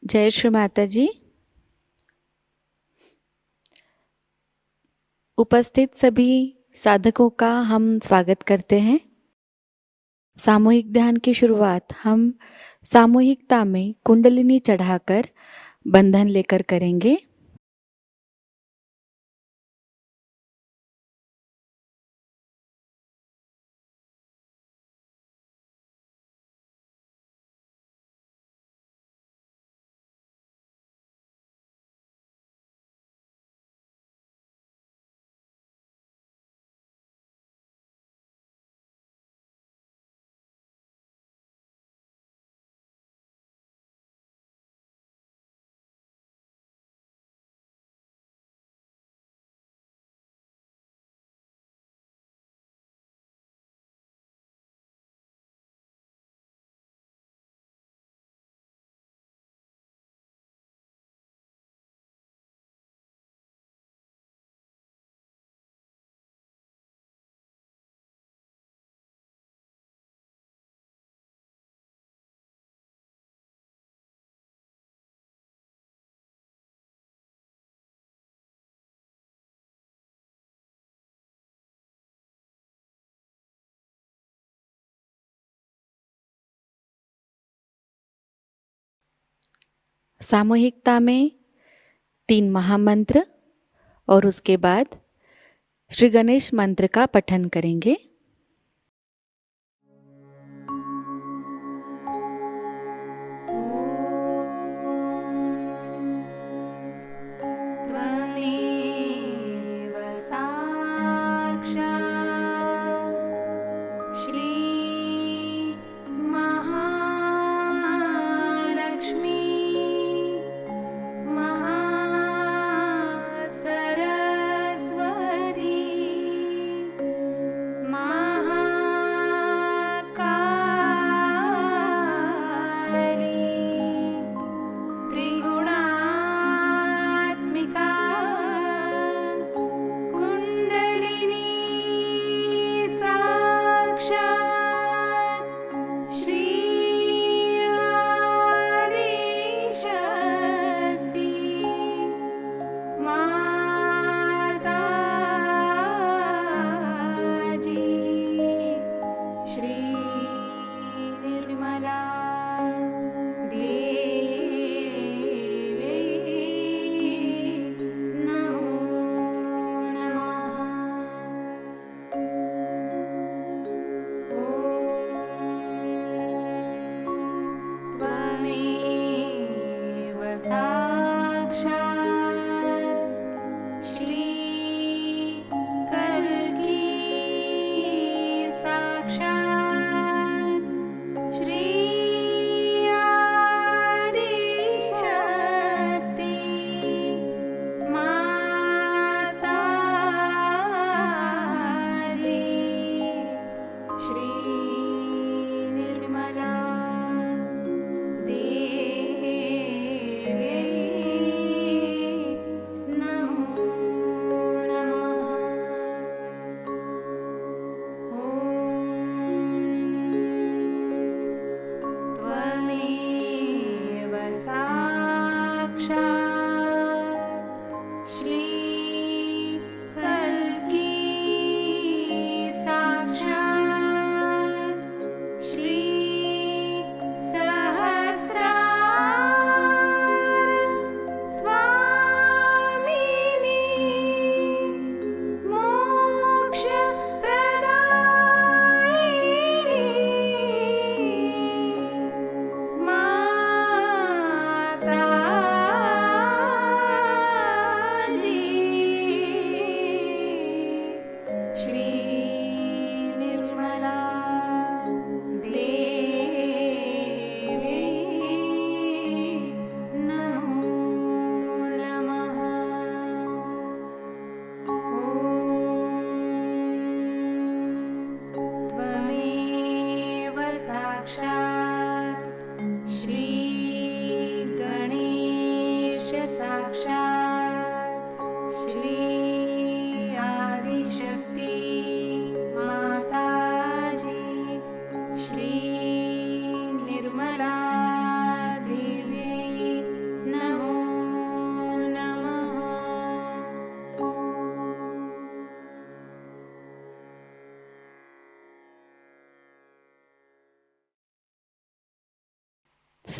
जय श्री माता जी। उपस्थित सभी साधकों का हम स्वागत करते हैं। सामूहिक ध्यान की शुरुआत हम सामूहिकता में कुंडलिनी चढ़ाकर बंधन लेकर करेंगे। सामूहिकता में 3 महामंत्र और उसके बाद श्री गणेश मंत्र का पठन करेंगे। त्वमेव साक्षात् श्री महालक्ष्मी महासरस्वती महाकाली त्रिगुणात्मिका कुण्डलिनी साक्षात् श्री आदिशक्ति माताजी श्री निर्मला देवी नमो नमः। त्वमेव साक्षात् श्री कल्की साक्षात् श्री आदिशक्ति माताजी श्री निर्मला देवी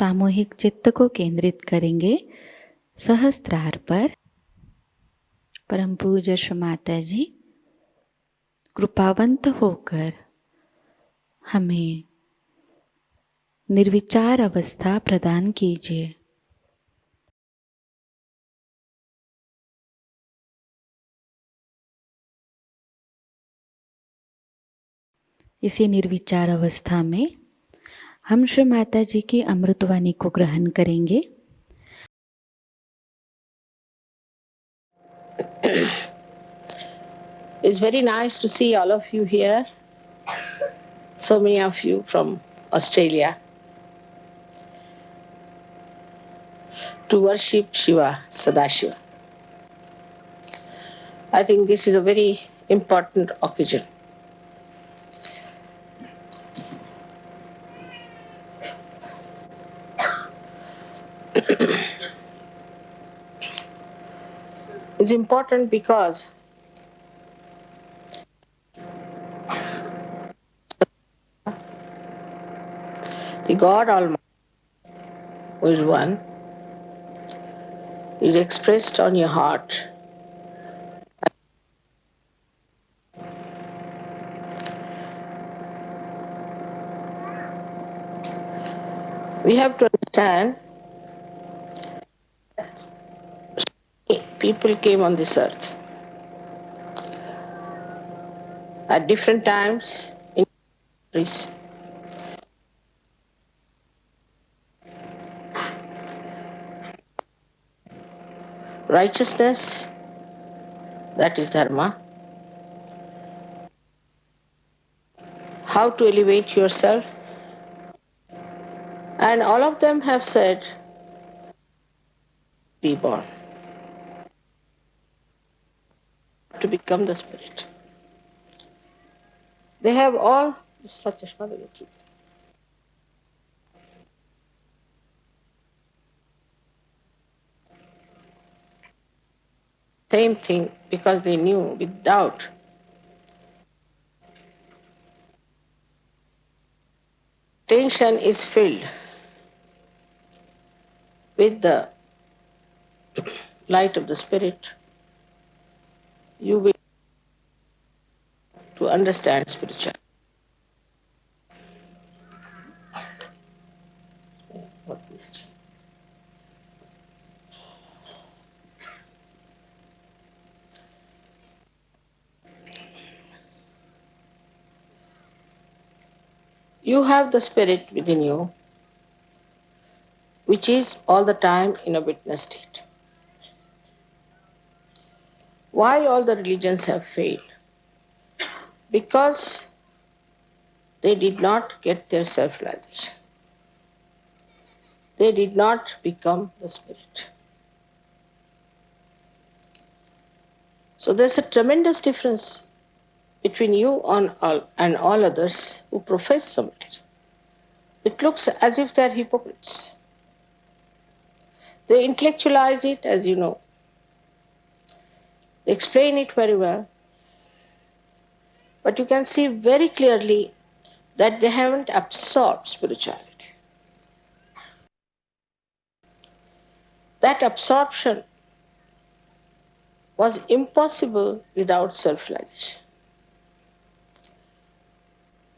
सामूहिक चित्त को केंद्रित करेंगे सहस्त्रार पर। परम पूज्य श्री माता जी कृपावंत होकर हमें निर्विचार अवस्था प्रदान कीजिए। इसी निर्विचार अवस्था में हम श्री माता जी की अमृतवाणी को ग्रहण करेंगे। It's very nice to see all of you here, so many of you from Australia, to worship Shiva, Sadashiva. I think this is a very important occasion. It's important because the God Almighty, who is one, is expressed on your heart. We have to understand people came on this earth at different times in countries. Righteousness, that is dharma. How to elevate yourself. And all of them have said, reborn, to become the spirit. They have all such a same thing, because they knew without attention is filled with the light of the spirit, you will to understand spirituality. You have the spirit within you, which is all the time in a witness state. Why all the religions have failed? Because they did not get their self-realization. They did not become the spirit. So there's a tremendous difference between you and all others who profess something. It looks as if they're hypocrites. They intellectualize it, as you know. They explain it very well. But you can see very clearly that they haven't absorbed spirituality. That absorption was impossible without self-realization.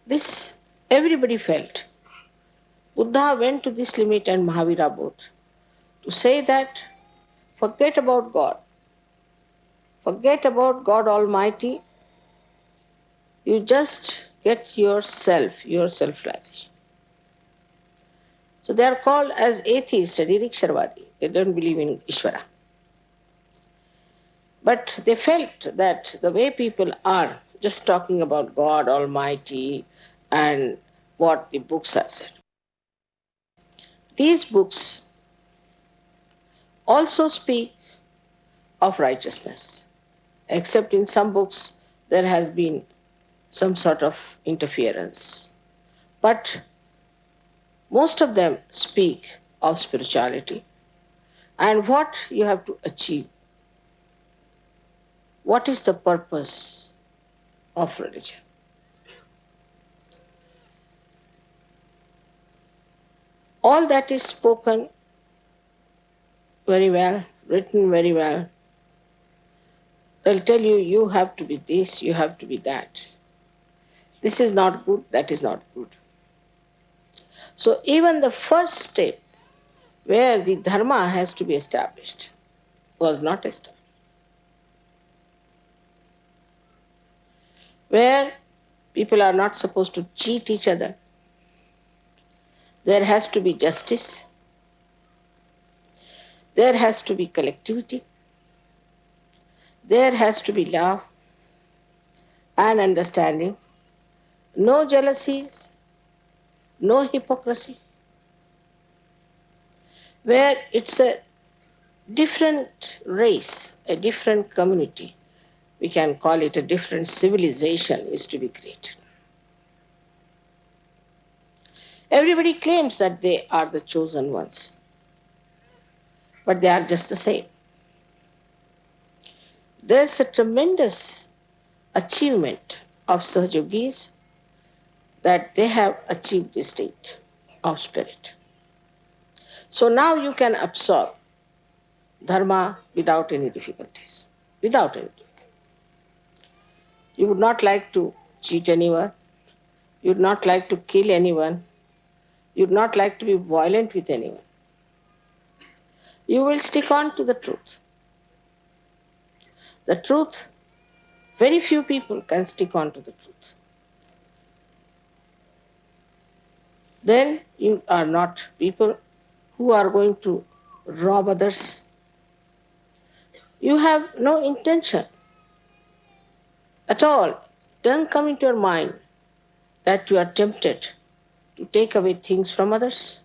This everybody felt. Buddha went to this limit and Mahavira both to say that forget about God. Forget about God Almighty. You just get yourself, your self-realization. So they are called as atheists, Niriksharvadi. They don't believe in Ishvara. But they felt that the way people are just talking about God Almighty and what the books have said. These books also speak of righteousness, except in some books there has been some sort of interference. But most of them speak of spirituality and what you have to achieve. What is the purpose of religion? All that is spoken very well, written very well. They'll tell you, you have to be this, you have to be that. This is not good, that is not good. So even the first step where the dharma has to be established was not established. Where people are not supposed to cheat each other. There has to be justice. There has to be collectivity. There has to be love and understanding. No jealousies, no hypocrisy. Where it's a different race, a different community, we can call it a different civilization, is to be created. Everybody claims that they are the chosen ones, but they are just the same. There's a tremendous achievement of Sahajogis that they have achieved the state of spirit. So now you can absorb dharma without any difficulties. Without any difficulties. You would not like to cheat anyone. You would not like to kill anyone. You would not like to be violent with anyone. You will stick on to the truth. The truth, very few people can stick on to the truth. Then you are not people who are going to rob others. You have no intention at all. Don't come into your mind that you are tempted to take away things from others.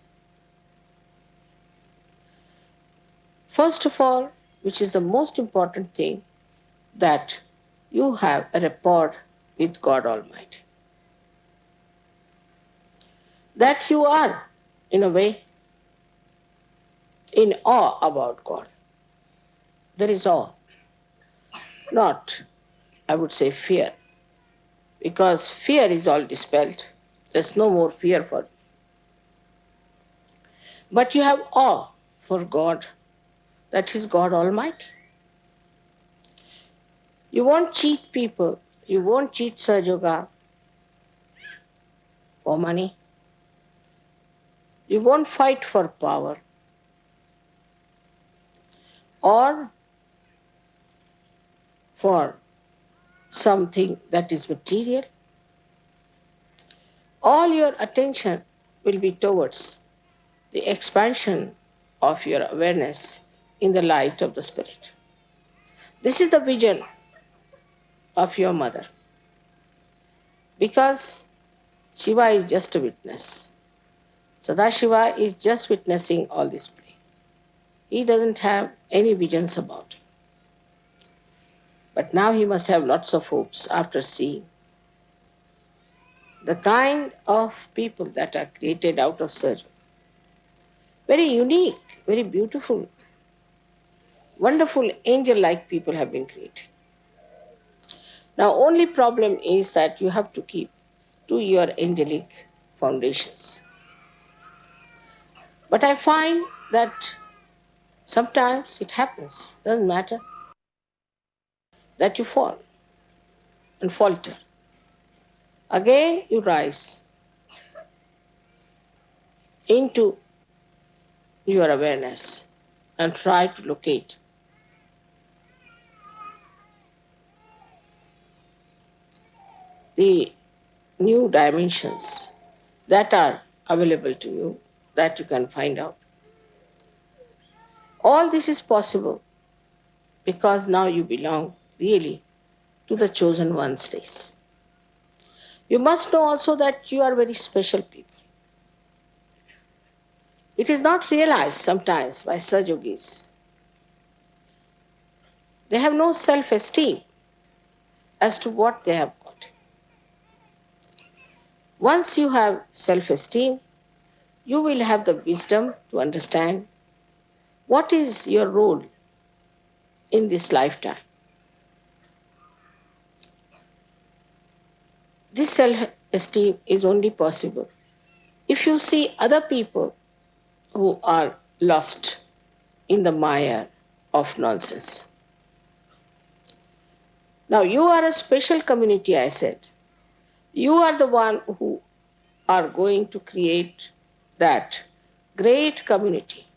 First of all, which is the most important thing, that you have a rapport with God Almighty. That you are, in a way, in awe about God. There is awe, not, I would say, fear, because fear is all dispelled. There's no more fear for you. But you have awe for God, that is God Almighty. You won't cheat people, you won't cheat Sahajoga for money. You won't fight for power or for something that is material. All your attention will be towards the expansion of your awareness in the light of the Spirit. This is the vision of your mother. Because Shiva is just a witness. Sadashiva is just witnessing all this play. He doesn't have any visions about it. But now he must have lots of hopes after seeing the kind of people that are created out of surgery. Very unique, very beautiful, wonderful angel-like people have been created. Now only problem is that you have to keep to your angelic foundations. But I find that sometimes it happens, doesn't matter, that you fall and falter. Again you rise into your awareness and try to locate the new dimensions that are available to you, that you can find out. All this is possible because now you belong really to the chosen one's race. You must know also that you are very special people. It is not realized sometimes by Sahajogis. They have no self-esteem as to what they have got. Once you have self-esteem, you will have the wisdom to understand what is your role in this lifetime. This self-esteem is only possible if you see other people who are lost in the mire of nonsense. Now, you are a special community, I said. You are the one who are going to create that great community.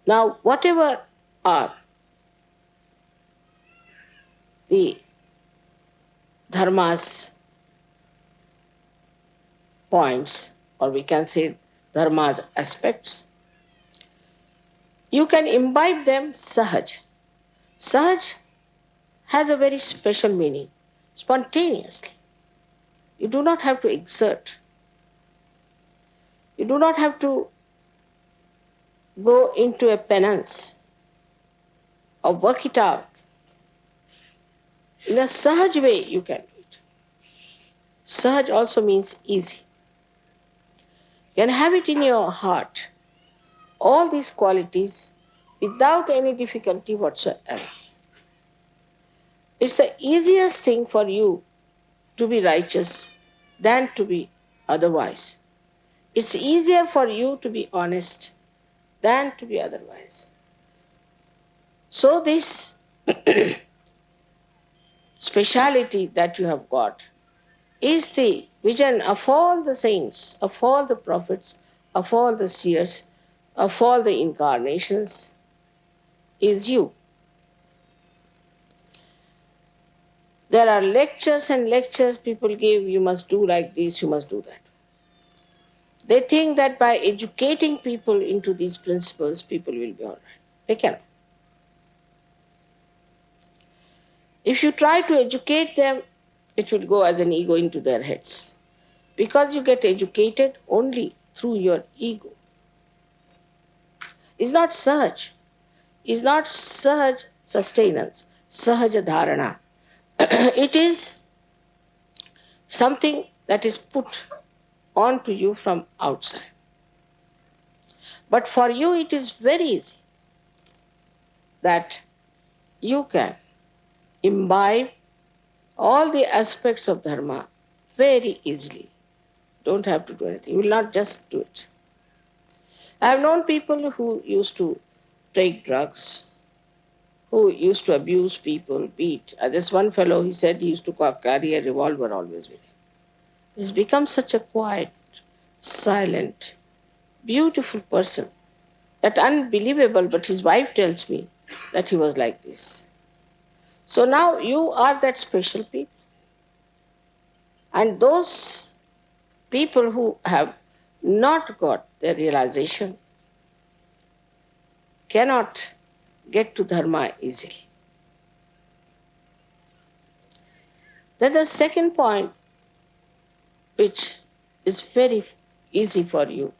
Now, whatever are the dharma's points, or we can say dharma's aspects, you can imbibe them sahaj. Sahaj has a very special meaning, spontaneously. You do not have to exert. You do not have to go into a penance or work it out. In a sahaj way, you can do it. Sahaj also means easy. You can have it in your heart, all these qualities, without any difficulty whatsoever. It's the easiest thing for you to be righteous than to be otherwise. It's easier for you to be honest than to be otherwise. So this speciality that you have got is the vision of all the saints, of all the prophets, of all the seers, of all the incarnations, is you. There are lectures and lectures people give, you must do like this, you must do that. They think that by educating people into these principles, people will be all right. They cannot. If you try to educate them, it will go as an ego into their heads. Because you get educated only through your ego. It's not sahaj. It's not sahaj sustenance, sahaja dharana. It is something that is put onto you from outside. But for you it is very easy that you can imbibe all the aspects of dharma very easily. Don't have to do anything. You will not just do it. I have known people who used to take drugs, who used to abuse people, beat. This one fellow, he said he used to carry a revolver always with him. He's become such a quiet, silent, beautiful person. That unbelievable, but his wife tells me that he was like this. So now you are that special people. And those people who have not got their realization cannot get to dharma easily. Then the second point, which is very easy for you,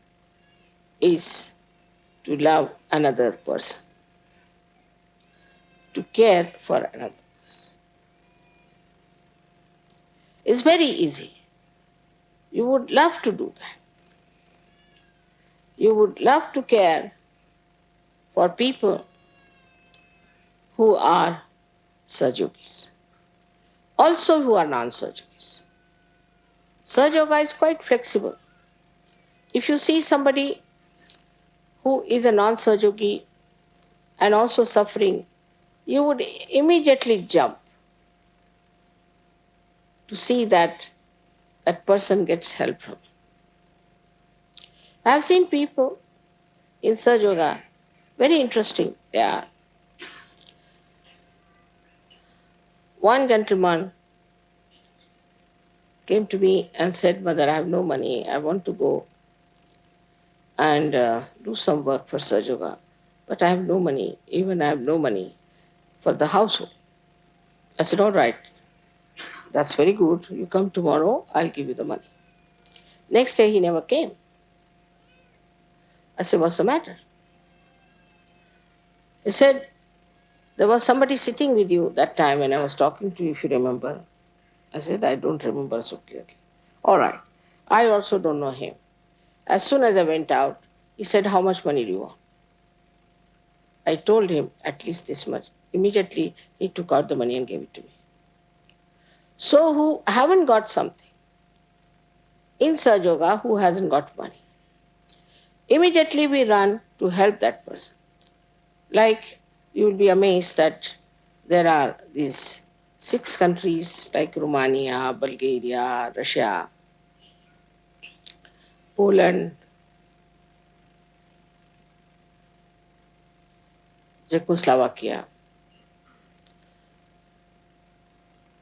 is to love another person, to care for another person. It's very easy. You would love to do that. You would love to care for people who are Sajogis, also who are non-Sajogis. Sajoga is quite flexible. If you see somebody who is a non-Sajogi and also suffering, you would immediately jump to see that that person gets help from. I have seen people in Sajoga, very interesting they are. One gentleman came to me and said, "Mother, I have no money. I want to go and do some work for Sajoga, but I have no money. Even I have no money for the household." I said, "All right, that's very good. You come tomorrow, I'll give you the money." Next day he never came. I said, "What's the matter?" He said, "There was somebody sitting with you that time when I was talking to you, if you remember." I said, "I don't remember so clearly." "All right, I also don't know him." As soon as I went out, he said, "How much money do you want?" I told him, "At least this much." Immediately he took out the money and gave it to me. So who haven't got something, in Sahajoga who hasn't got money. Immediately we run to help that person. Like, you will be amazed that there are these 6 countries like Romania, Bulgaria, Russia, Poland, Czechoslovakia.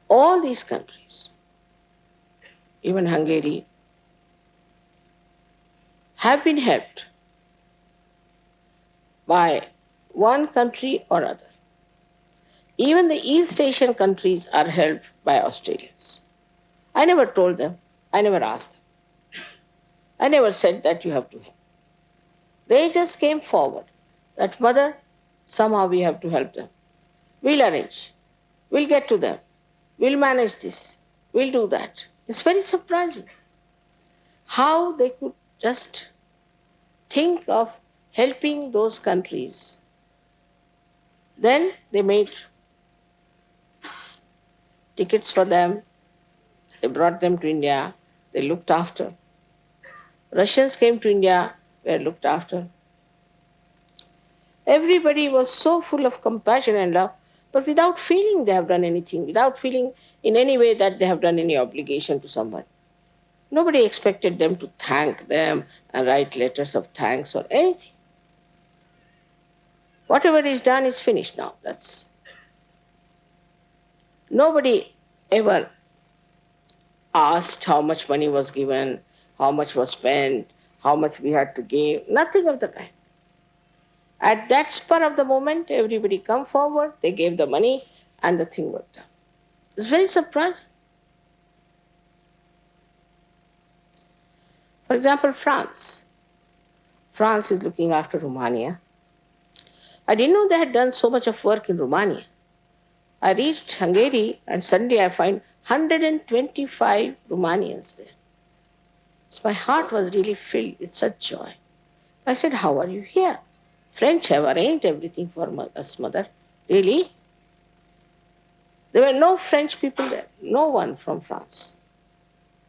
All these countries, even Hungary, have been helped by one country or other. Even the East Asian countries are helped by Australians. I never told them, I never asked them. I never said that you have to help. They just came forward that, Mother, somehow we have to help them. We'll arrange. We'll get to them. We'll manage this. We'll do that. It's very surprising how they could just think of helping those countries. Then they made tickets for them. They brought them to India. They looked after. Russians came to India, were looked after. Everybody was so full of compassion and love, but without feeling they have done anything, without feeling in any way that they have done any obligation to someone. Nobody expected them to thank them and write letters of thanks or anything. Whatever is done is finished now. That's nobody ever asked how much money was given, how much was spent, how much we had to give. Nothing of the kind. At that spur of the moment, everybody come forward, they gave the money, and the thing worked out. It's very surprising. For example, France. France is looking after Romania. I didn't know they had done so much of work in Romania. I reached Hungary and suddenly I find 125 Romanians there. So my heart was really filled with such joy. I said, how are you here? French have arranged everything for us, Mother. Really? There were no French people there, no one from France.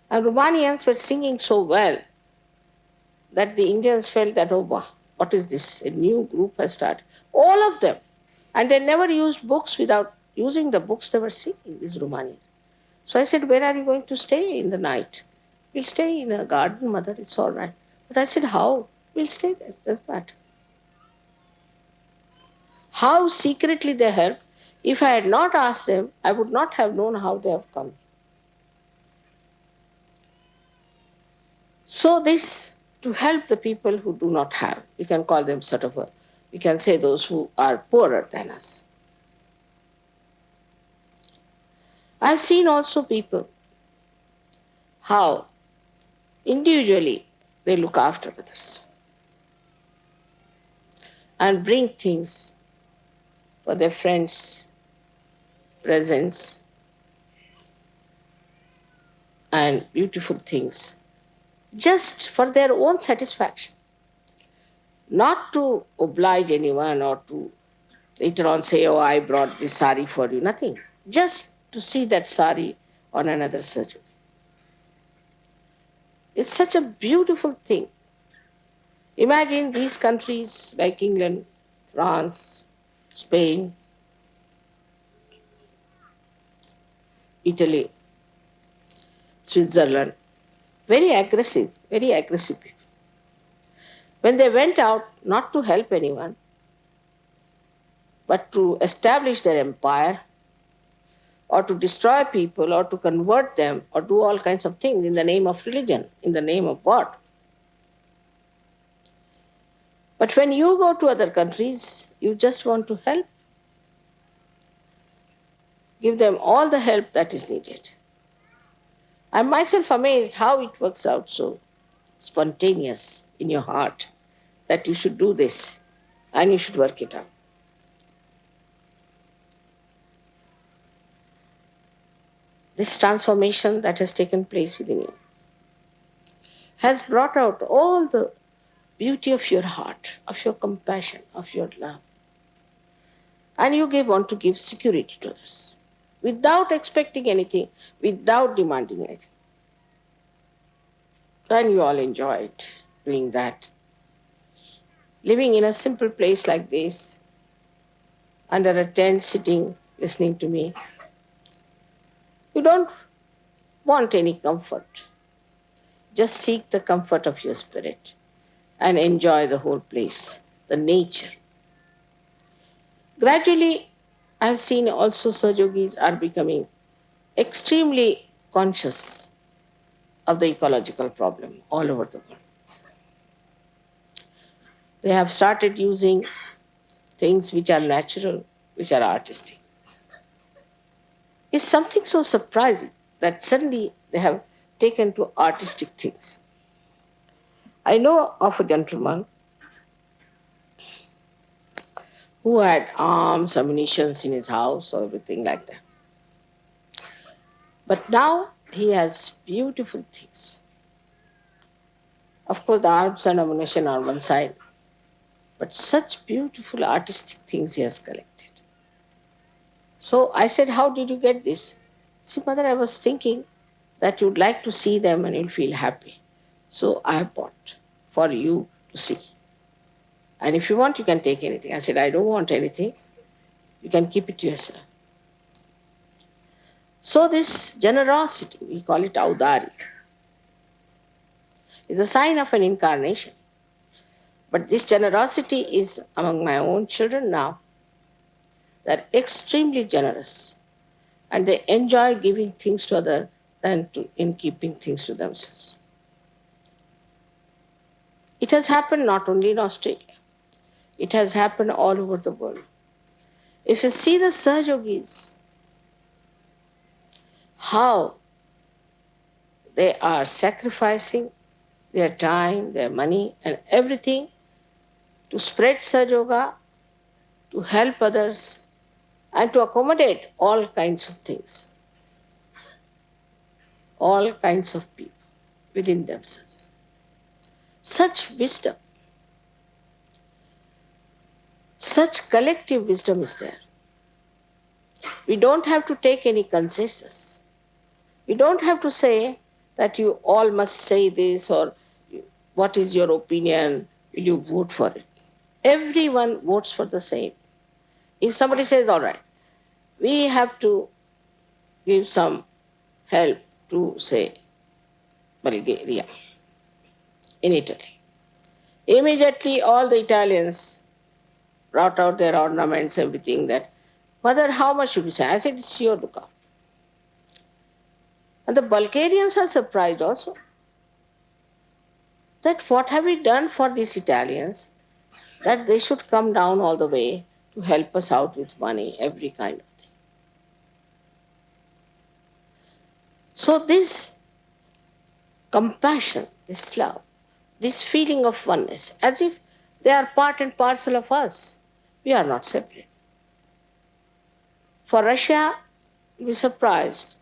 And Romanians were singing so well that the Indians felt that, oh, wow, what is this? A new group has started. All of them. And they never used books. Without using the books, they were singing, these Romanians. So I said, where are you going to stay in the night? We'll stay in a garden, Mother, it's all right. But I said, how? We'll stay there, doesn't matter. How secretly they helped. If I had not asked them, I would not have known how they have come. So this, to help the people who do not have, we can call them sort of we can say those who are poorer than us. I've seen also people, how individually they look after others and bring things for their friends, presents, and beautiful things, just for their own satisfaction. Not to oblige anyone or to later on say, oh, I brought this sari for you. Nothing. Just to see that sari on another surgery. It's such a beautiful thing. Imagine these countries like England, France, Spain, Italy, Switzerland, very aggressive people. When they went out not to help anyone, but to establish their empire, or to destroy people, or to convert them, or do all kinds of things in the name of religion, in the name of God. But when you go to other countries, you just want to help. Give them all the help that is needed. I'm myself amazed how it works out so spontaneous in your heart that you should do this and you should work it out. This transformation that has taken place within you has brought out all the beauty of your heart, of your compassion, of your love. And you want to give security to others without expecting anything, without demanding anything. And you all enjoyed doing that. Living in a simple place like this, under a tent, sitting, listening to me, you don't want any comfort. Just seek the comfort of your spirit and enjoy the whole place, the nature. Gradually, I've seen also Sahajogis are becoming extremely conscious of the ecological problem all over the world. They have started using things which are natural, which are artistic. It's something so surprising that suddenly they have taken to artistic things. I know of a gentleman who had arms, ammunition in his house, or everything like that. But now he has beautiful things. Of course, the arms and ammunition are one side, but such beautiful artistic things he has collected. So I said, how did you get this? See, mother, I was thinking that you'd like to see them and you'll feel happy. So I have bought for you to see. And if you want, you can take anything. I said, I don't want anything. You can keep it to yourself. So this generosity, we call it audari, is a sign of an incarnation. But this generosity is among my own children now. They're extremely generous. And they enjoy giving things to others than in keeping things to themselves. It has happened not only in Australia. It has happened all over the world. If you see the Sahajogis, how they are sacrificing their time, their money, and everything to spread Sahaja, to help others, and to accommodate all kinds of things, all kinds of people within themselves. Such wisdom, such collective wisdom is there. We don't have to take any consensus. We don't have to say that you all must say this or what is your opinion, will you vote for it? Everyone votes for the same. If somebody says, all right, we have to give some help to, say, Bulgaria in Italy. Immediately all the Italians brought out their ornaments, everything that, mother, how much should we say? I said, it's your lookout. And the Bulgarians are surprised also that what have we done for these Italians that they should come down all the way to help us out with money, every kind of thing. So this compassion, this love, this feeling of oneness, as if they are part and parcel of us. We are not separate. For Russia, you'll be surprised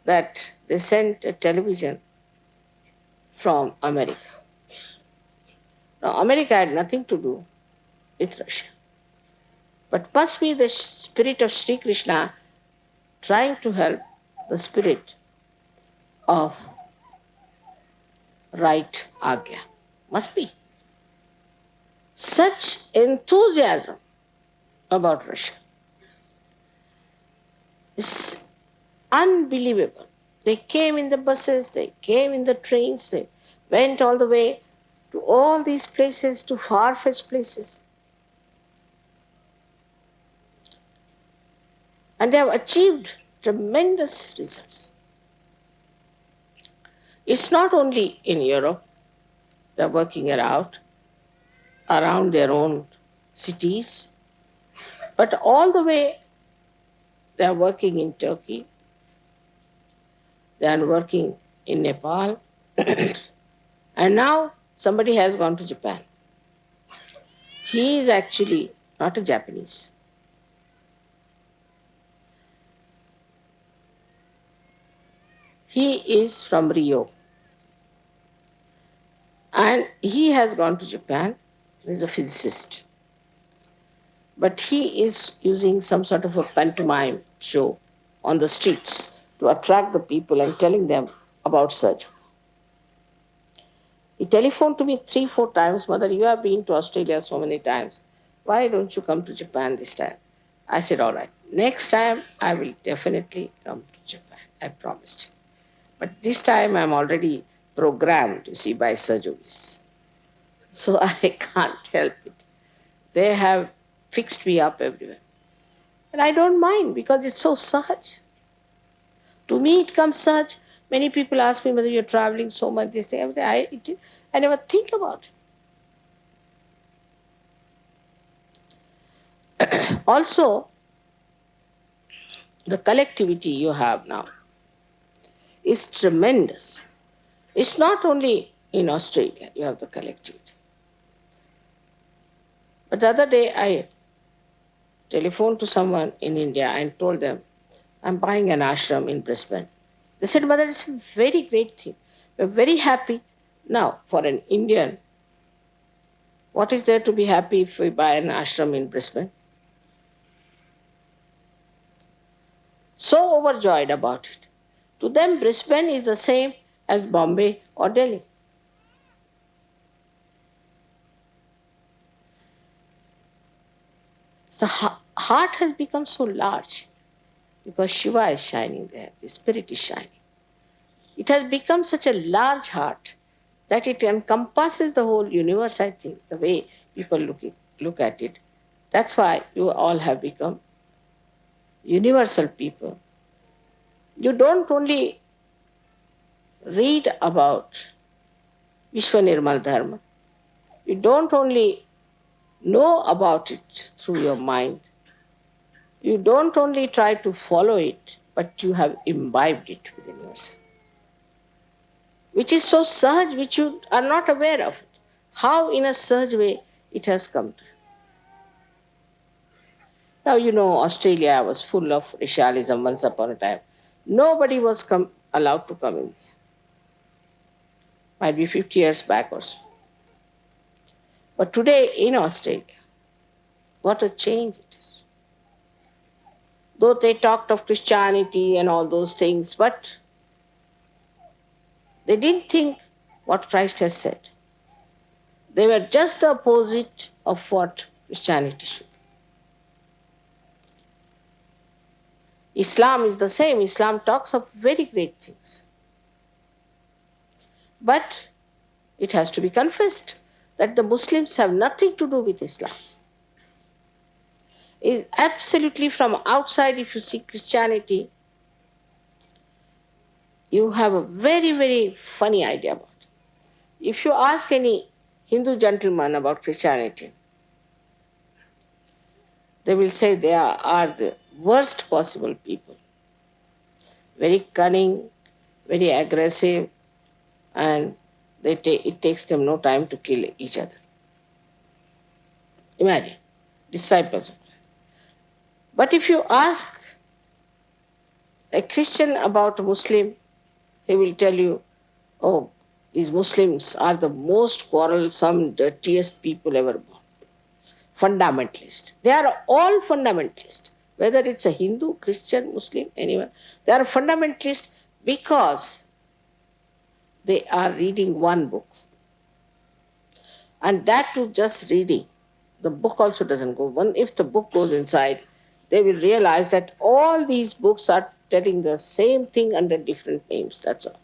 that they sent a television from America. Now, America had nothing to do with Russia. But must be the spirit of Sri Krishna trying to help the spirit of right Agya. Must be. Such enthusiasm about Russia is unbelievable. They came in the buses, they came in the trains, they went all the way to all these places, to far-fetched places. And they have achieved tremendous results. It's not only in Europe, they're working it out around their own cities, but all the way they are working in Turkey, they are working in Nepal, and now somebody has gone to Japan. He is actually not a Japanese. He is from Rio. And he has gone to Japan. He's a physicist. But he is using some sort of a pantomime show on the streets to attract the people and telling them about Sahaja. He telephoned to me 3-4 times, Mother, you have been to Australia so many times. Why don't you come to Japan this time? I said, all right, next time I will definitely come to Japan. I promised him. But this time I'm already programmed, you see, by surgeries. So I can't help it. They have fixed me up everywhere. And I don't mind because it's so sahaj. To me, it comes such. Many people ask me whether you're traveling so much. They say, I never think about it. Also, the collectivity you have now is tremendous. It's not only in Australia you have the collectivity. But the other day I telephoned to someone in India and told them, I'm buying an ashram in Brisbane. They said, Mother, it's a very great thing. We're very happy. Now, for an Indian, what is there to be happy if we buy an ashram in Brisbane? So overjoyed about it. To them, Brisbane is the same as Bombay or Delhi. The heart has become so large because Shiva is shining there, the spirit is shining. It has become such a large heart that it encompasses the whole universe, I think, the way people look at it. That's why you all have become universal people. You don't only read about Vishwanirmal Dharma, you don't only know about it through your mind, you don't only try to follow it, but you have imbibed it within yourself. Which is so sahaj, which you are not aware of it. How in a sahaj way it has come to you. Now you know Australia was full of racialism once upon a time. Nobody was allowed to come in there. Might be 50 years back or so. But today in Australia, what a change it is. Though they talked of Christianity and all those things, but they didn't think what Christ has said. They were just the opposite of what Christianity should be. Islam is the same. Islam talks of very great things. But it has to be confessed that the Muslims have nothing to do with Islam. It's absolutely from outside, if you see Christianity, you have a very, very funny idea about it. If you ask any Hindu gentleman about Christianity, they will say they are the worst possible people. Very cunning, very aggressive, and it takes them no time to kill each other. Imagine, disciples of Christ. But if you ask a Christian about a Muslim, he will tell you, oh, these Muslims are the most quarrelsome, dirtiest people ever born. Fundamentalist. They are all fundamentalist. Whether it's a Hindu, Christian, Muslim, anyone, they are fundamentalist because they are reading one book. And that too just reading. The book also doesn't go. If the book goes inside, they will realize that all these books are telling the same thing under different names. That's all.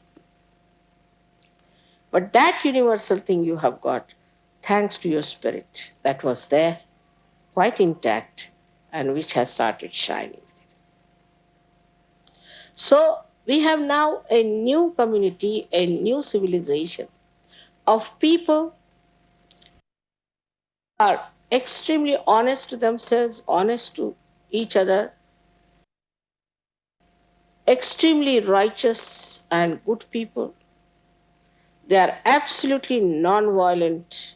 But that universal thing you have got, thanks to your spirit that was there, quite intact, and which has started shining. So we have now a new community, a new civilization of people who are extremely honest to themselves, honest to each other, extremely righteous and good people. They are absolutely non-violent,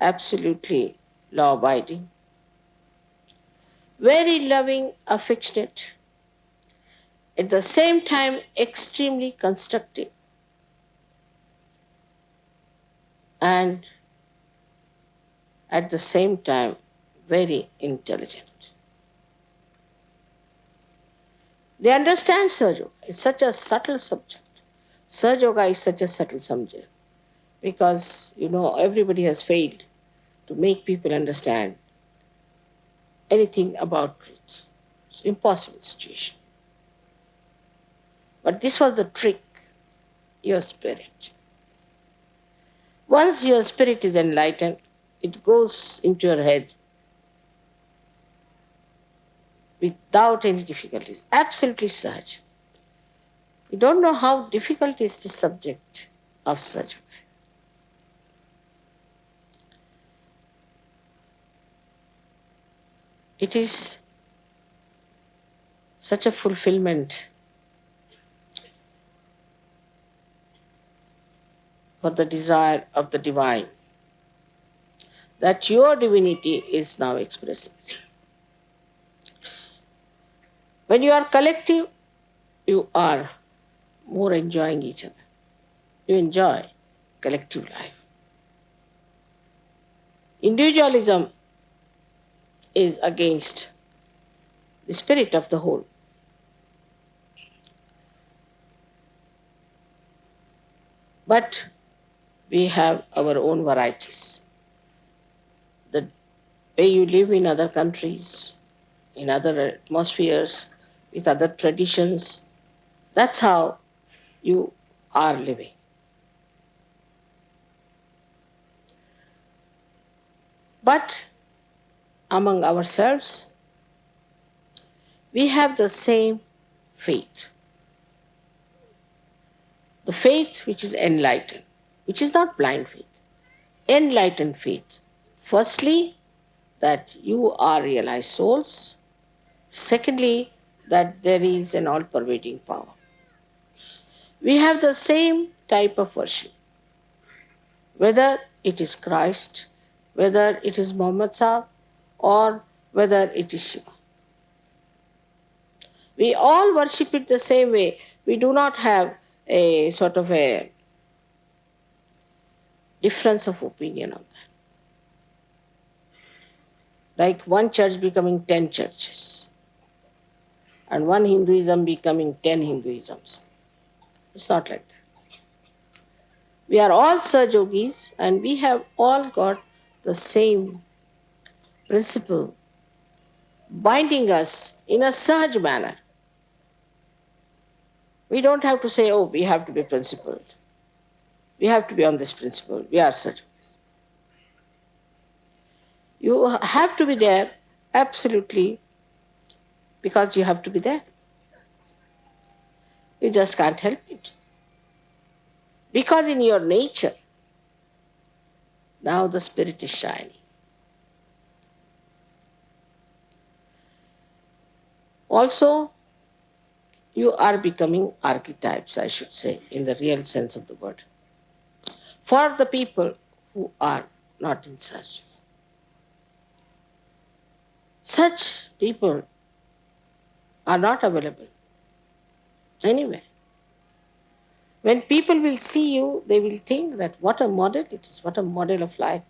absolutely law-abiding, very loving, affectionate, at the same time extremely constructive, and at the same time very intelligent. They understand Sahaja Yoga. It's such a subtle subject. Sahaja Yoga is such a subtle subject. because everybody has failed to make people understand anything about truth. It's an impossible situation. But this was the trick, your spirit. Once your spirit is enlightened, it goes into your head without any difficulties, absolutely sahaj. You don't know how difficult is the subject of such. It is such a fulfillment for the desire of the divine that your divinity is now expressing. When you are collective, you are more enjoying each other. You enjoy collective life. Individualism is against the spirit of the whole. But we have our own varieties. The way you live in other countries, in other atmospheres, with other traditions, that's how you are living. But among ourselves, we have the same faith. The faith which is enlightened, which is not blind faith, enlightened faith. Firstly, that you are realized souls. Secondly, that there is an all pervading power. We have the same type of worship, whether it is Christ, whether it is Muhammad Sahib, or whether it is Shiva. We all worship it the same way. We do not have a sort of a difference of opinion on that. Like one church becoming 10 churches, and one Hinduism becoming 10 Hinduisms. It's not like that. We are all Sahajogis, and we have all got the same principle binding us in a Sahaj manner. We don't have to say, oh, we have to be principled. We have to be on this principle. We are Sahajogis. You have to be there absolutely because you have to be there. You just can't help it. Because in your nature, now the spirit is shining. Also, you are becoming archetypes, I should say, in the real sense of the word, for the people who are not in search. Such people are not available anywhere. When people will see you, they will think that what a model it is, what a model of life.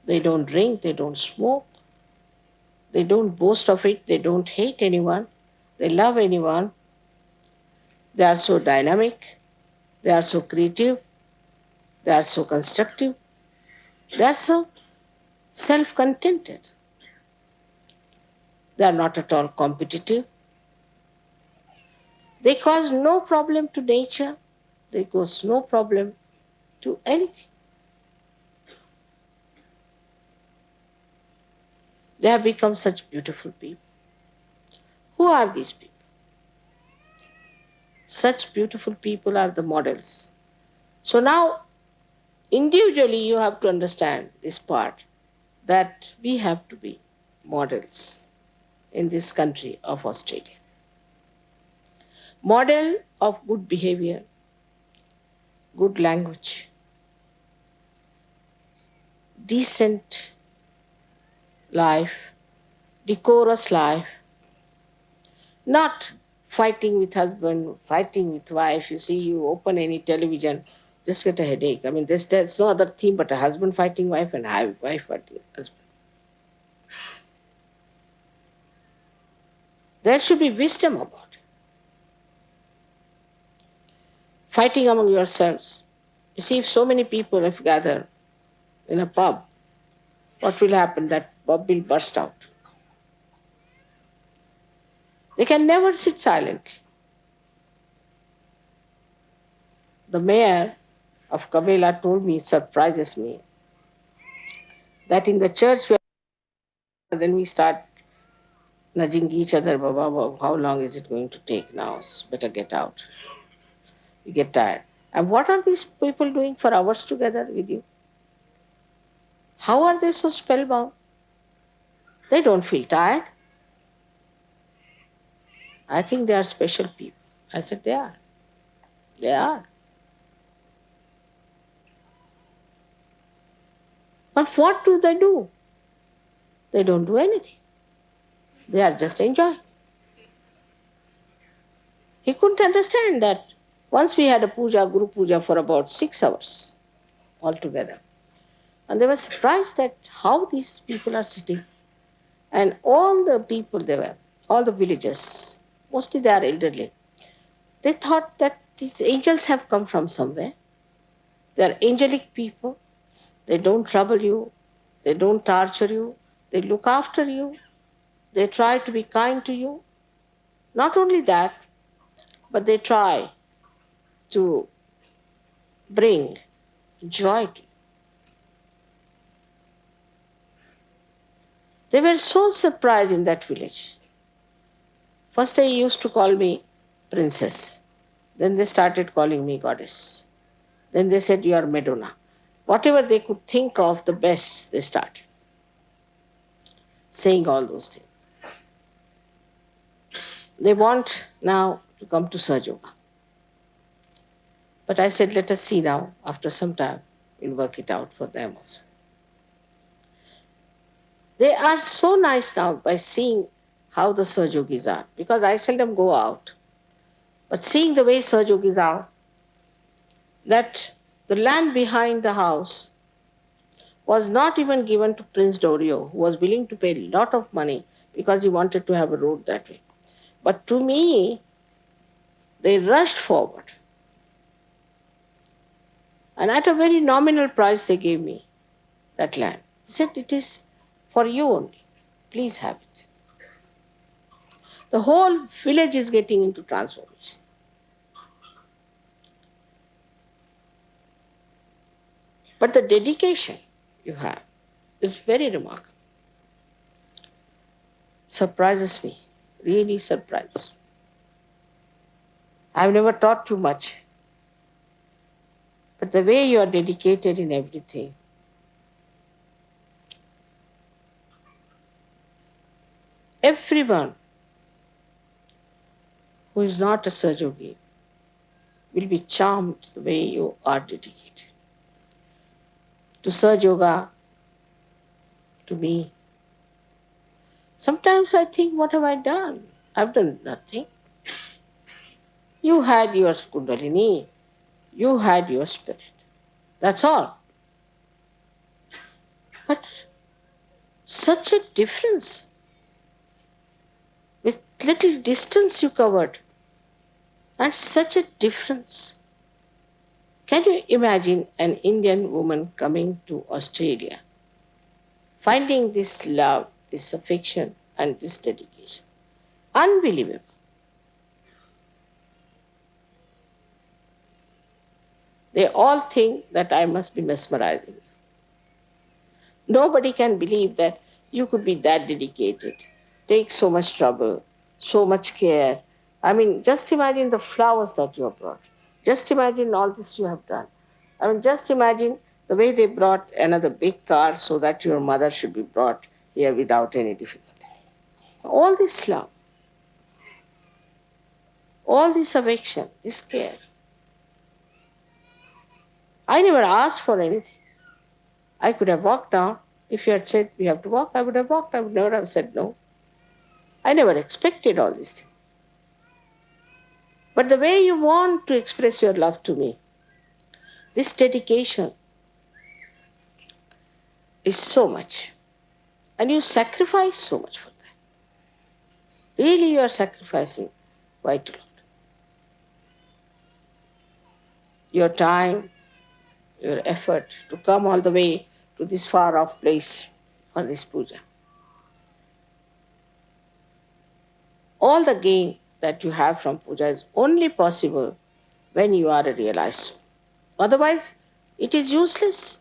They don't drink, they don't smoke, they don't boast of it, they don't hate anyone, they love anyone. They are so dynamic, they are so creative, they are so constructive, they are so self-contented. They are not at all competitive. They cause no problem to nature, they cause no problem to anything. They have become such beautiful people. Who are these people? Such beautiful people are the models. So now, individually, you have to understand this part that we have to be models in this country of Australia. Model of good behavior, good language, decent life, decorous life, not fighting with husband, fighting with wife. You see, you open any television, just get a headache. I mean, there's no other theme but a husband fighting wife and a wife fighting husband. There should be wisdom about it. Fighting among yourselves, You see, if so many people have gathered in a pub, what will happen? That pub will burst out. They can never sit silently. The mayor of Kabela told me, it surprises me, that in the church, then we start nudging each other, Baba, how long is it going to take now? Better get out. You get tired. And what are these people doing for hours together with you? How are they so spellbound? They don't feel tired. I think they are special people. I said, they are. They are. But what do they do? They don't do anything. They are just enjoying. He couldn't understand that once we had a puja, Guru Puja, for about 6 hours altogether. And they were surprised that how these people are sitting. And all the people there were, all the villagers, mostly they are elderly, they thought that these angels have come from somewhere. They are angelic people. They don't trouble you. They don't torture you. They look after you. They try to be kind to you. Not only that, but they try to bring joy to you. They were so surprised in that village. First, they used to call me princess. Then they started calling me goddess. Then they said, you are Madonna. Whatever they could think of the best, they started saying all those things. They want now to come to Sahaja Yoga. But I said, let us see now. After some time, we'll work it out for them also. They are so nice now by seeing how the Sahaja Yogis are. Because I seldom go out. But seeing the way Sahaja Yogis are, that the land behind the house was not even given to Prince Dorio, who was willing to pay a lot of money because he wanted to have a road that way. But to me, they rushed forward. And at a very nominal price, they gave me that land. He said, it is for you only. Please have it. The whole village is getting into transformation. But the dedication you have is very remarkable. Surprises me, really surprises me. I've never taught you much. But the way you are dedicated in everything, everyone who is not a Sahaja Yogi will be charmed the way you are dedicated. To Sahaja Yoga, to me. Sometimes I think, what have I done? I've done nothing. You had your Kundalini, you had your spirit. That's all. But such a difference. With little distance you covered. And such a difference. Can you imagine an Indian woman coming to Australia, finding this love, this affection, and this dedication? Unbelievable. They all think that I must be mesmerizing. Nobody can believe that you could be that dedicated, take so much trouble, so much care. I mean, just imagine the flowers that you have brought. Just imagine all this you have done. I mean, just imagine the way they brought another big car so that your mother should be brought here without any difficulty. All this love, all this affection, this care. I never asked for anything. I could have walked down. If you had said we have to walk, I would have walked. I would never have said no. I never expected all these things. But the way you want to express your love to me, this dedication is so much. And you sacrifice so much for that. Really, you are sacrificing quite a lot. Your time, your effort to come all the way to this far off place for this puja. All the gain that you have from puja is only possible when you are a realized soul. Otherwise, it is useless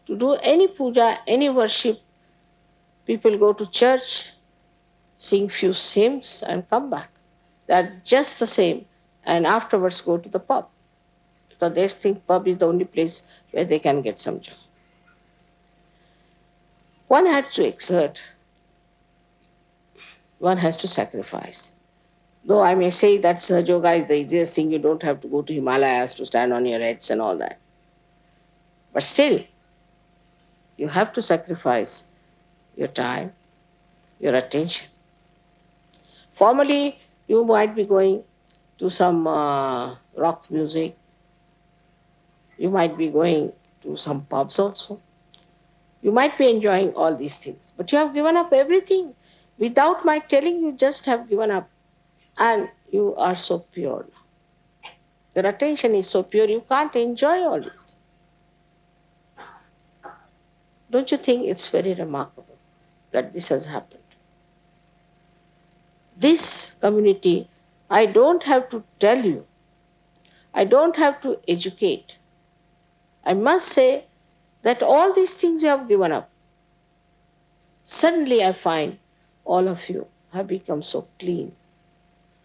to do any puja, any worship. People go to church, sing few hymns, and come back. They are just the same, and afterwards go to the pub. So they think pub is the only place where they can get some joy. One has to exert, one has to sacrifice. Though I may say that Sahaja Yoga is the easiest thing, you don't have to go to Himalayas to stand on your heads and all that. But still, you have to sacrifice your time, your attention. Formally, you might be going to some rock music, you might be going to some pubs also. You might be enjoying all these things, but you have given up everything. Without my telling, you just have given up, and you are so pure now. Your attention is so pure, you can't enjoy all this. Don't you think it's very remarkable that this has happened? This community, I don't have to tell you, I don't have to educate. I must say that all these things you have given up. Suddenly I find all of you have become so clean,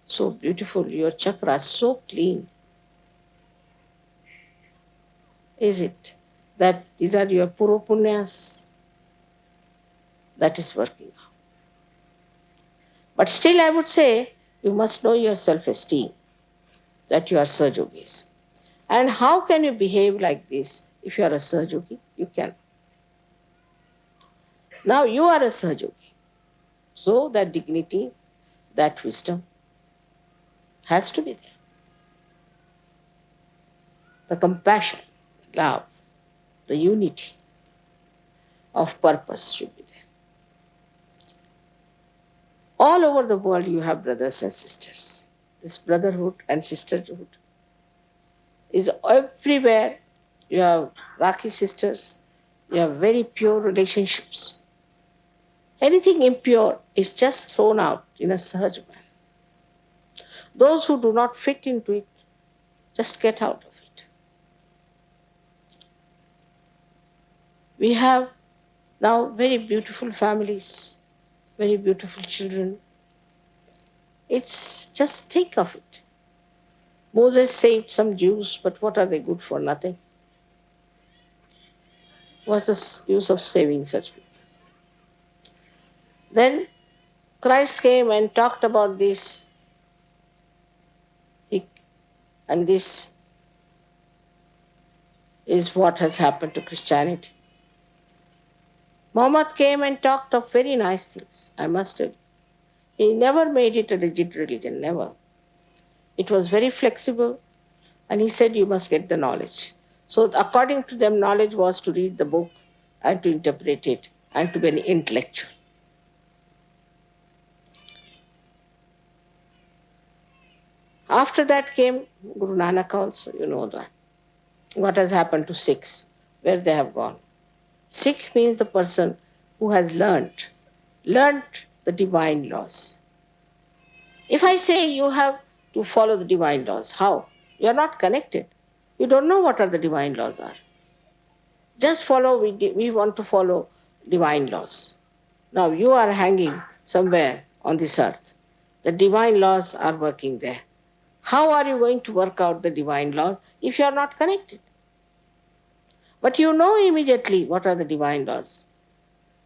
so beautiful, your chakras so clean. Is it that these are your purupunyas that is working out? But still I would say you must know your self-esteem, that you are Sahajogis. And how can you behave like this if you are a Sahajogi? You can. Now you are a Sahajogi. So that dignity, that wisdom has to be there. The compassion, love, the unity of purpose should be there. All over the world you have brothers and sisters. This brotherhood and sisterhood is everywhere. You have Rakhi sisters, you have very pure relationships. Anything impure is just thrown out in a Sahaj manner. Those who do not fit into it, just get out of it. We have now very beautiful families, very beautiful children. It's just think of it. Moses saved some Jews, but what are they good for? Nothing. What's the use of saving such people? Then Christ came and talked about this. And this is what has happened to Christianity. Muhammad came and talked of very nice things, I must tell you. He never made it a rigid religion, never. It was very flexible, and he said you must get the knowledge. So according to them, knowledge was to read the book and to interpret it and to be an intellectual. After that came Guru Nanak also, you know that. What has happened to Sikhs, where they have gone. Sikh means the person who has learnt the divine laws. If I say you have to follow the divine laws, how? You are not connected. You don't know what are the divine laws are. Just follow, we want to follow divine laws. Now you are hanging somewhere on this earth. The divine laws are working there. How are you going to work out the divine laws if you are not connected? But you know immediately what are the divine laws.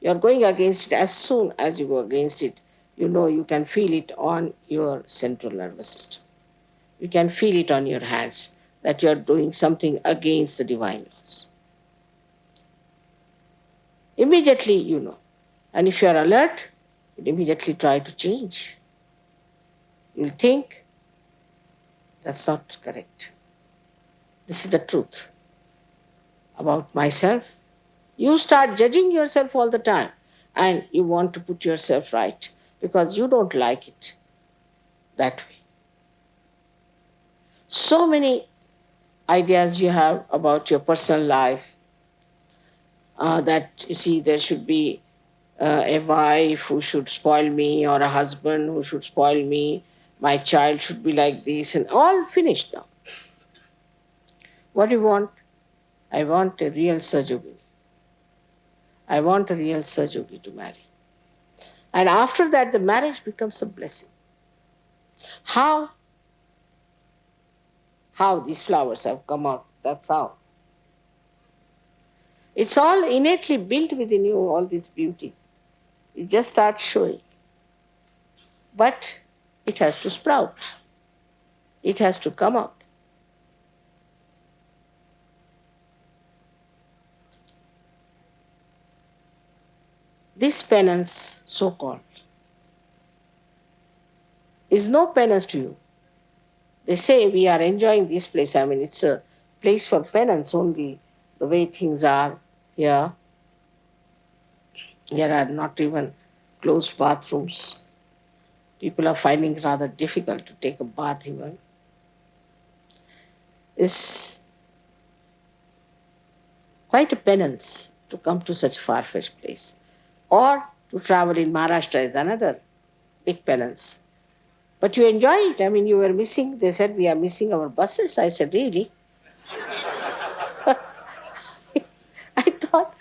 You are going against it. As soon as you go against it, you know you can feel it on your central nervous system. You can feel it on your hands that you are doing something against the divine laws. Immediately you know. And if you are alert, you immediately try to change. You'll think, that's not correct. This is the truth about myself. You start judging yourself all the time and you want to put yourself right because you don't like it that way. So many ideas you have about your personal life, that you see there should be a wife who should spoil me or a husband who should spoil me, my child should be like this, and all finished now. What do you want? I want a real Sajogi. I want a real Sajogi to marry. And after that, the marriage becomes a blessing. How? How these flowers have come out. That's how. It's all innately built within you, all this beauty. You just start showing. But it has to sprout. It has to come out. This penance, so called, is no penance to you. They say we are enjoying this place. I mean, it's a place for penance only, the way things are here. There are not even closed bathrooms. People are finding it rather difficult to take a bath even. It's quite a penance to come to such far-fetched place. Or to travel in Maharashtra is another big penance. But you enjoy it. I mean, you were missing, they said, we are missing our buses. I said, really? I thought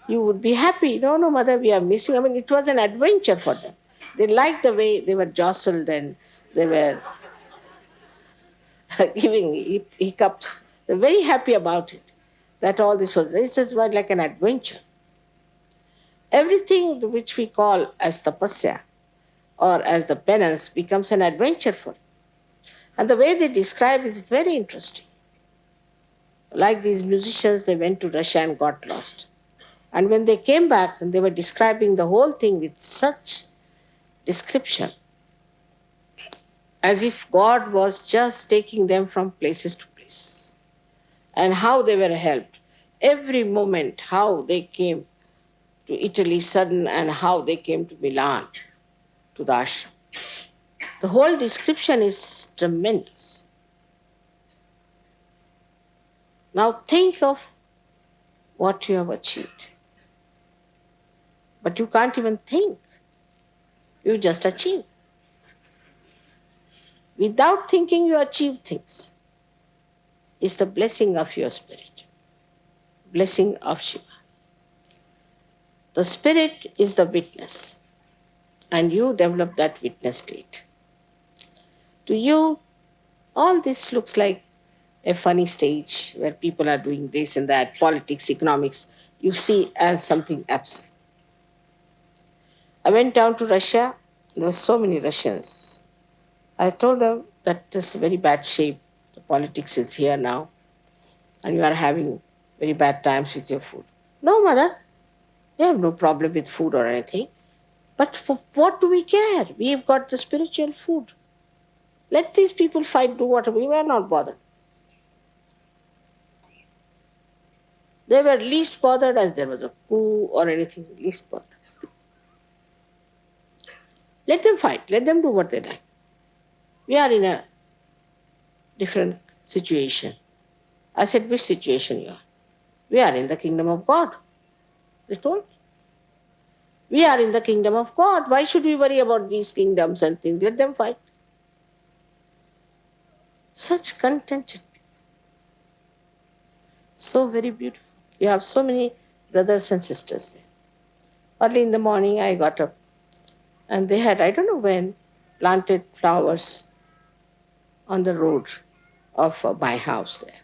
you would be happy. No, no, mother, we are missing. I mean, it was an adventure for them. They liked the way they were jostled and they were giving hiccups. They're very happy about it. That all this was, it's just like an adventure. Everything which we call as tapasya or as the penance becomes an adventure for them. And the way they describe is very interesting. Like these musicians, they went to Russia and got lost. And when they came back, and they were describing the whole thing with such description, as if God was just taking them from places to places, and how they were helped. Every moment, how they came to Italy sudden, and how they came to Milan, to the ashram. The whole description is tremendous. Now think of what you have achieved. But you can't even think. You just achieve. Without thinking, you achieve things. It's the blessing of your spirit, blessing of Shiva. The spirit is the witness, and you develop that witness state. To you, all this looks like a funny stage where people are doing this and that, politics, economics, you see as something absent. I went down to Russia. There were so many Russians. I told them that this is very bad shape. The politics is here now, and you are having very bad times with your food. No, mother, we have no problem with food or anything. But for what do we care? We've got the spiritual food. Let these people fight, do whatever. We were not bothered. They were least bothered as there was a coup or anything, least bothered. Let them fight. Let them do what they like. We are in a different situation. I said, which situation you are? We are in the kingdom of God. They told me. We are in the kingdom of God. Why should we worry about these kingdoms and things? Let them fight. Such contented people. So very beautiful. You have so many brothers and sisters there. Early in the morning I got up and they had, I don't know when, planted flowers on the road of my house there.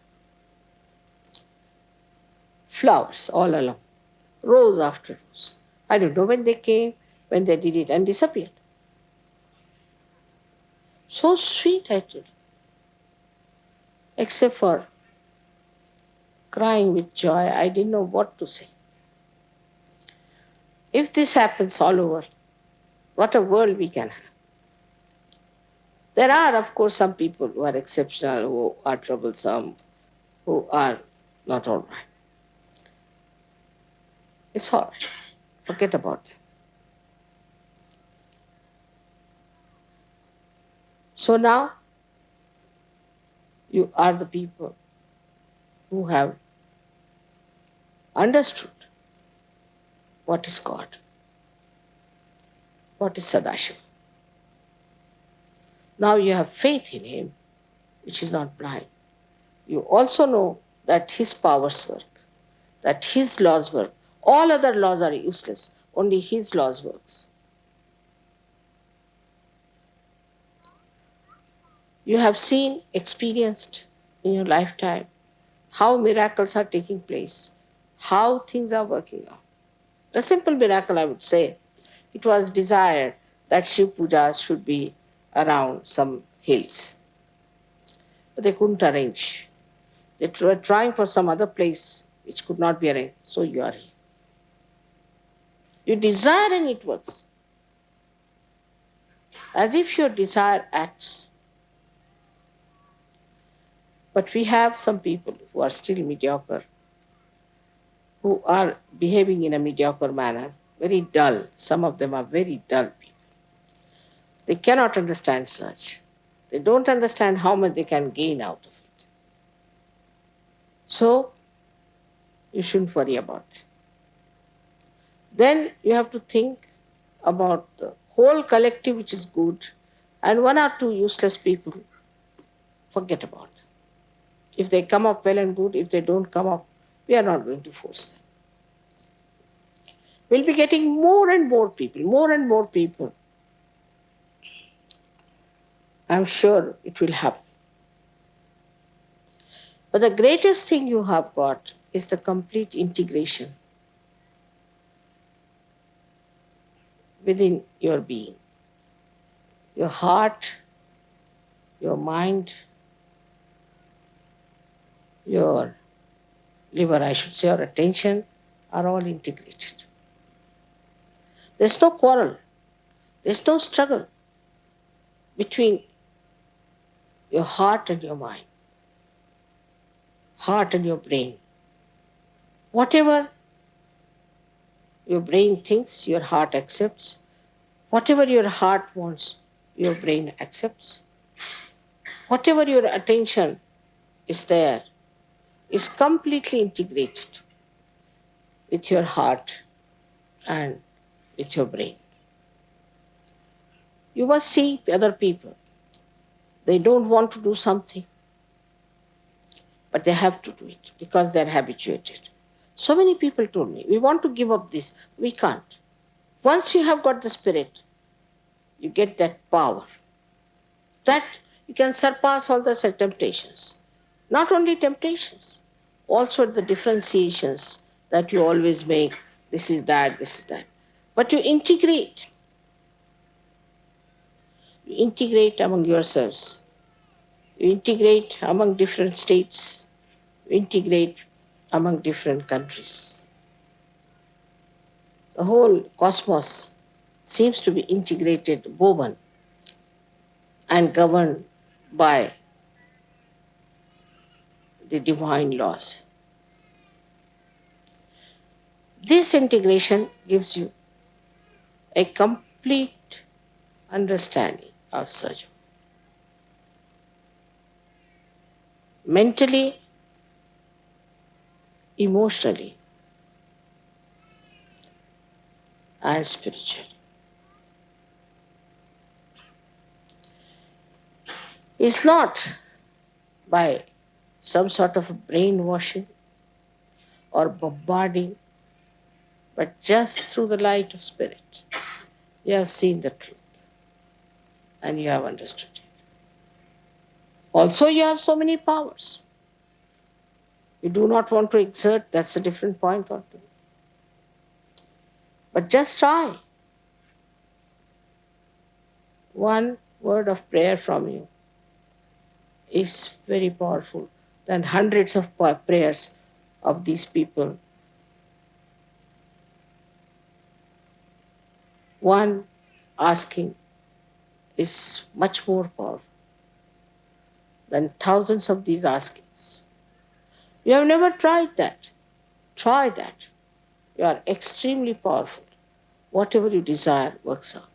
Flowers all along, rows after rows. I don't know when they came, when they did it and disappeared. So sweet, I tell you. Except for crying with joy, I didn't know what to say. If this happens all over, what a world we can have. There are, of course, some people who are exceptional, who are troublesome, who are not all right. It's all right. Forget about them. So now, you are the people who have understood what is God, what is Sadashiva. Now you have faith in Him, which is not blind. You also know that His powers work, that His laws work. All other laws are useless. Only His laws works. You have seen, experienced in your lifetime how miracles are taking place, how things are working out. A simple miracle, I would say, it was desired that Shiv Pujas should be around some hills. But they couldn't arrange. They were trying for some other place which could not be arranged. So you are here. You desire and it works. As if your desire acts. But we have some people who are still mediocre, who are behaving in a mediocre manner, very dull. Some of them are very dull people. They cannot understand such. They don't understand how much they can gain out of it. So, you shouldn't worry about that. Then you have to think about the whole collective which is good, and one or two useless people, forget about them. If they come up well and good, if they don't come up, we are not going to force them. We'll be getting more and more people, more and more people. I'm sure it will happen. But the greatest thing you have got is the complete integration within your being. Your heart, your mind, your liver, I should say, or attention are all integrated. There's no quarrel, there's no struggle between your heart and your mind, heart and your brain. Whatever your brain thinks, your heart accepts. Whatever your heart wants, your brain accepts. Whatever your attention is there is completely integrated with your heart and with your brain. You must see other people. They don't want to do something, but they have to do it because they're habituated. So many people told me, we want to give up this. We can't. Once you have got the spirit, you get that power. That you can surpass all the temptations. Not only temptations, also the differentiations that you always make. This is that, this is that. But you integrate. You integrate among yourselves. You integrate among different states. You integrate among different countries. The whole cosmos seems to be integrated, woven, and governed by the divine laws. This integration gives you a complete understanding of Sajam. Mentally, emotionally, and spiritually. It's not by some sort of brainwashing or bombarding, but just through the light of spirit. You have seen the truth and you have understood it. Also, you have so many powers. You do not want to exert, that's a different point of view. But just try. One word of prayer from you is very powerful than hundreds of prayers of these people. One asking is much more powerful than thousands of these askings. You have never tried that. Try that. You are extremely powerful. Whatever you desire works out.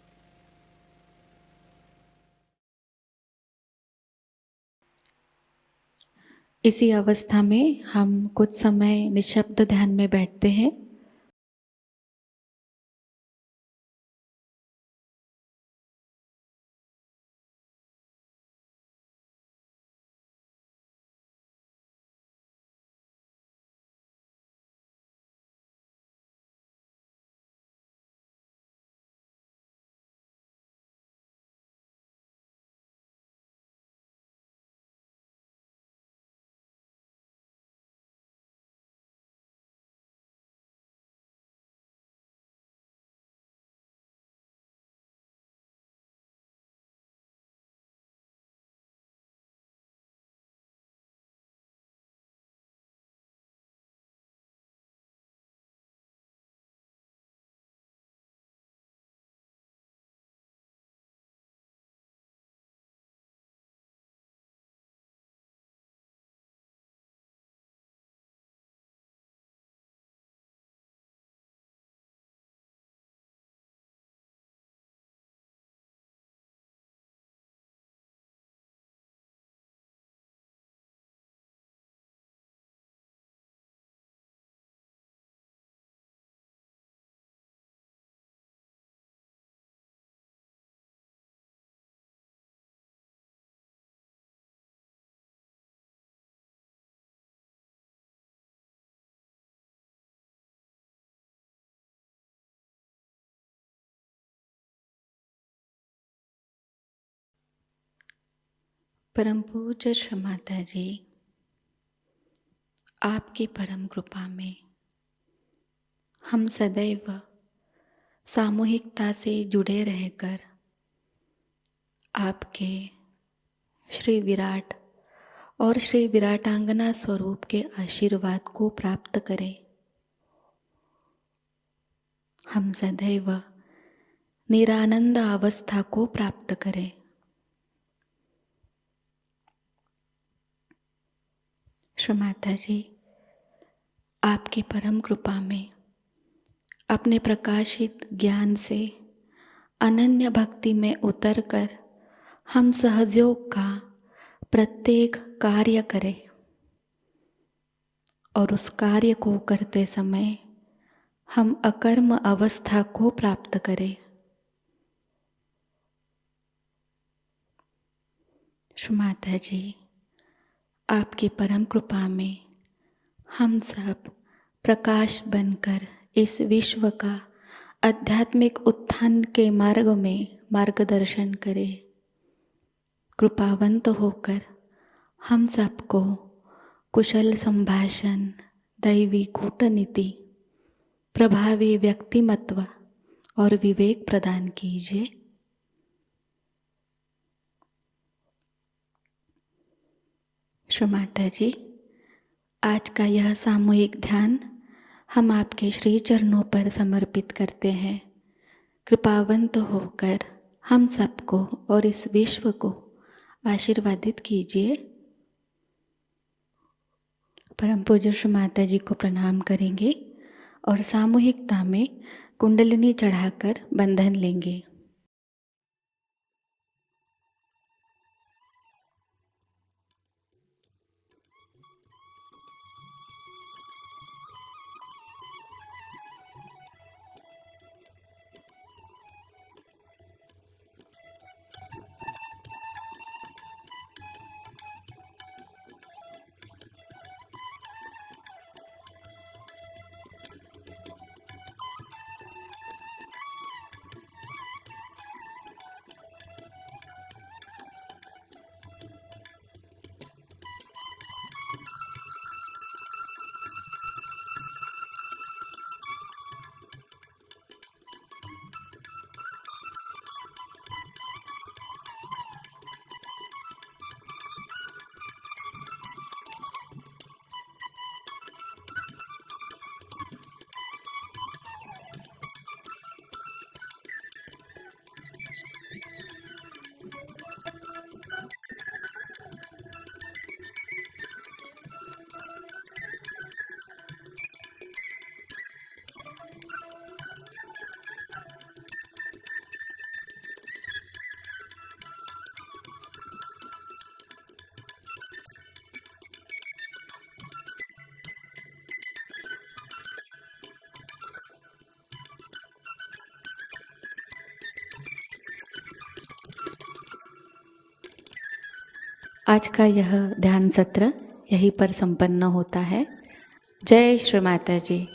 इसी अवस्था में हम कुछ समय निःशब्द ध्यान में बैठते हैं। परम पूज्य श्री माता जी, आपकी परम कृपा में हम सदैव सामूहिकता से जुड़े रहकर आपके श्री विराट और श्री विराटांगना स्वरूप के आशीर्वाद को प्राप्त करें। हम सदैव निरानंद अवस्था को प्राप्त करें। श्री माता जी, आपकी परम कृपा में अपने प्रकाशित ज्ञान से अनन्य भक्ति में उतरकर हम सहयोग का प्रत्येक कार्य करें और उस कार्य को करते समय हम अकर्म अवस्था को प्राप्त करें। श्री माता जी, आपकी परम कृपा में हम सब प्रकाश बनकर इस विश्व का आध्यात्मिक उत्थान के मार्ग में मार्गदर्शन करें। कृपावंत होकर हम सबको कुशल संभाषण, दैवी कूटनीति, प्रभावी व्यक्तिमत्व और विवेक प्रदान कीजिए। श्री माता जी, आज का यह सामूहिक ध्यान हम आपके श्री चरणों पर समर्पित करते हैं। कृपावंत होकर हम सबको और इस विश्व को आशीर्वादित कीजिए। परम पूज्य श्री माता जी को प्रणाम करेंगे और सामूहिकता में कुंडलिनी चढ़ाकर बंधन लेंगे। आज का यह ध्यान सत्र यहीं पर संपन्न होता है। जय श्री माता जी।